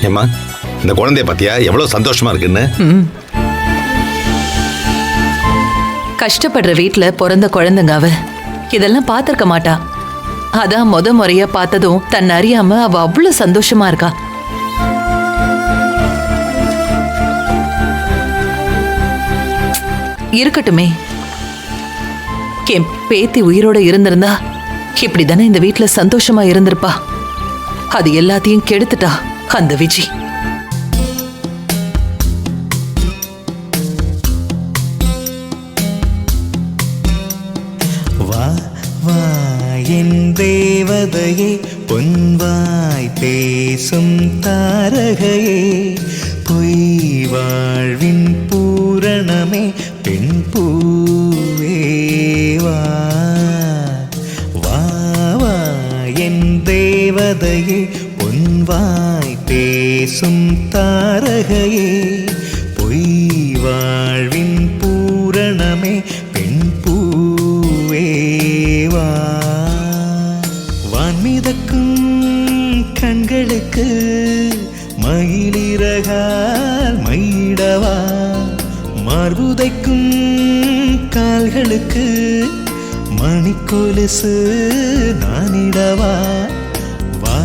ஏம்மா, இந்த குழந்தைய பத்தியா எவ்வளவு சந்தோஷமா இருக்குன்னு. கஷ்டப்படுற வீட்டுல பிறந்த குழந்தைங்க அவ இதெல்லாம் பார்த்திருக்க மாட்டா. அதான் முறையா பார்த்ததும் தன்னை அறியாம அவ அவ்வளவு சந்தோஷமா இருக்கா. இருக்கட்டுமே, என் பேத்தி உயிரோட இருந்திருந்தா இப்படிதானே இந்த வீட்டுல சந்தோஷமா இருந்திருப்பா. அது எல்லாத்தையும் கெடுத்துட்டா அந்த விஜி. வா வா என் தேவதையே, பொன்வாய் பேசும் தாரகையே, பொய் வாழ்வின் பூரணமே, பெண் பூவே வா. வா வா என் தேவதையே, பொன்வாய் பேசும் தாரகையே, பொய் வாழ்வின் பூரணமே, பெண் பூவே வா. வான்மிதக்கும் கண்களுக்கு மயிலிறகால் மயிடவா, மார்புதைக்கும் கால்களுக்கு மணிக்கொலுசு நானிடவா. வா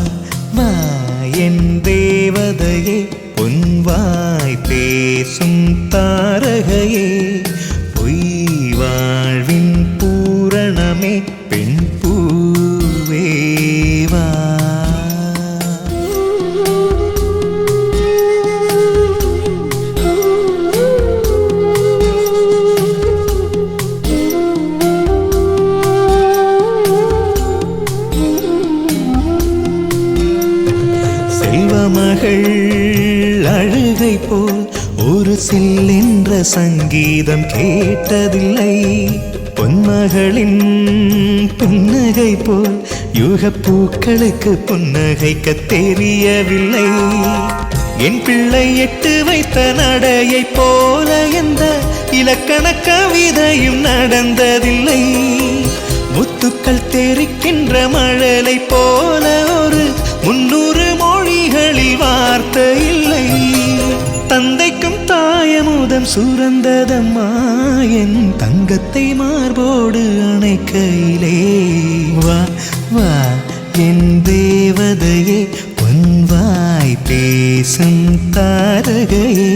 வா என் தேவதையே, பொன்வாய் பேசும் தாரகையே, பொய் வாழ்வின் பூரணமே, பெண் பூவே வா. செல்வமகள் அழுகை போல் ஒரு சில்லென்ற சங்கீதம் கேட்டதில்லை, பொன்மகளின் புன்னகை போல் யுகப்பூக்களுக்கு புன்னகைக்க தெரியவில்லை. என் பிள்ளை எட்டு வைத்த நடையை போல எந்த இலக்கண கவிதையும் நடந்ததில்லை. முத்துக்கள் தெரிக்கின்ற மழலை போல ஒரு 300 மொழிகளில் வார்த்தை இல்லை. தந்தைக்கும் தாயமுதம் சுரந்ததம்மா, என் தங்கத்தை மார்போடு அணைக்கையிலே. வா வா என் தேவதையே, பொன்வாய் பேசும் தாரகையே,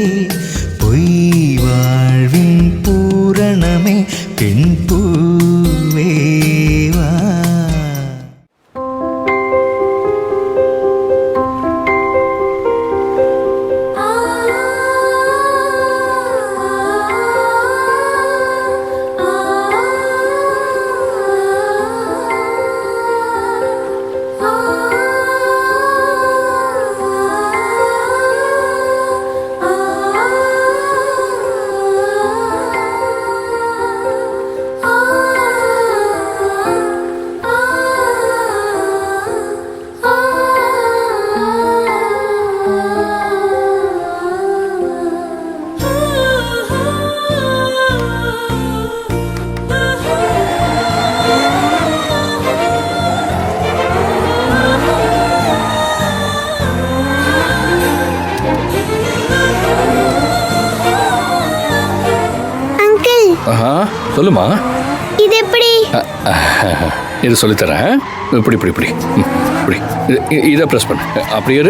பொய் வாழ்வின் பூரணமே, பெண் பூவே வா. சொல்லுமா. இது எப்படி? இது சொல்லித்தரேன். இப்படி இப்படி இப்படி இப்படி இதை ப்ரெஸ் பண்ணு. அப்படியே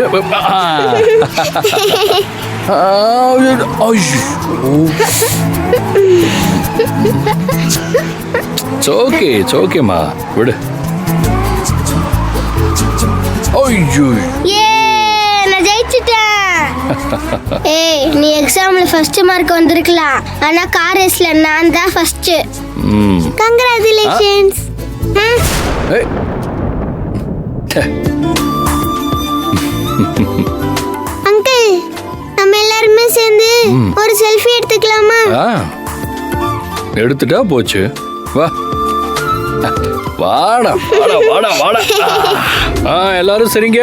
ஓகே ஓகேம்மா, விடு. ஐயோ, நான் ஜெயிச்சிட்டேன். ஏய், நீ எக்ஸாம்ல ஃபர்ஸ்ட் மார்க் வந்திருக்கலாம், ஆனா கார் ரேஸ்ல நான் தான் ஃபர்ஸ்ட். கங்க்ராச்சுலேஷன்ஸ். அங்கிள், நம்ம எல்லாரும் சேர்ந்து ஒரு செல்ஃபி எடுத்துக்கலாமா? எடுத்துட்டா போச்சு. வா வாடா வாடா வாடா வாடா. எல்லாரும் சரிங்க.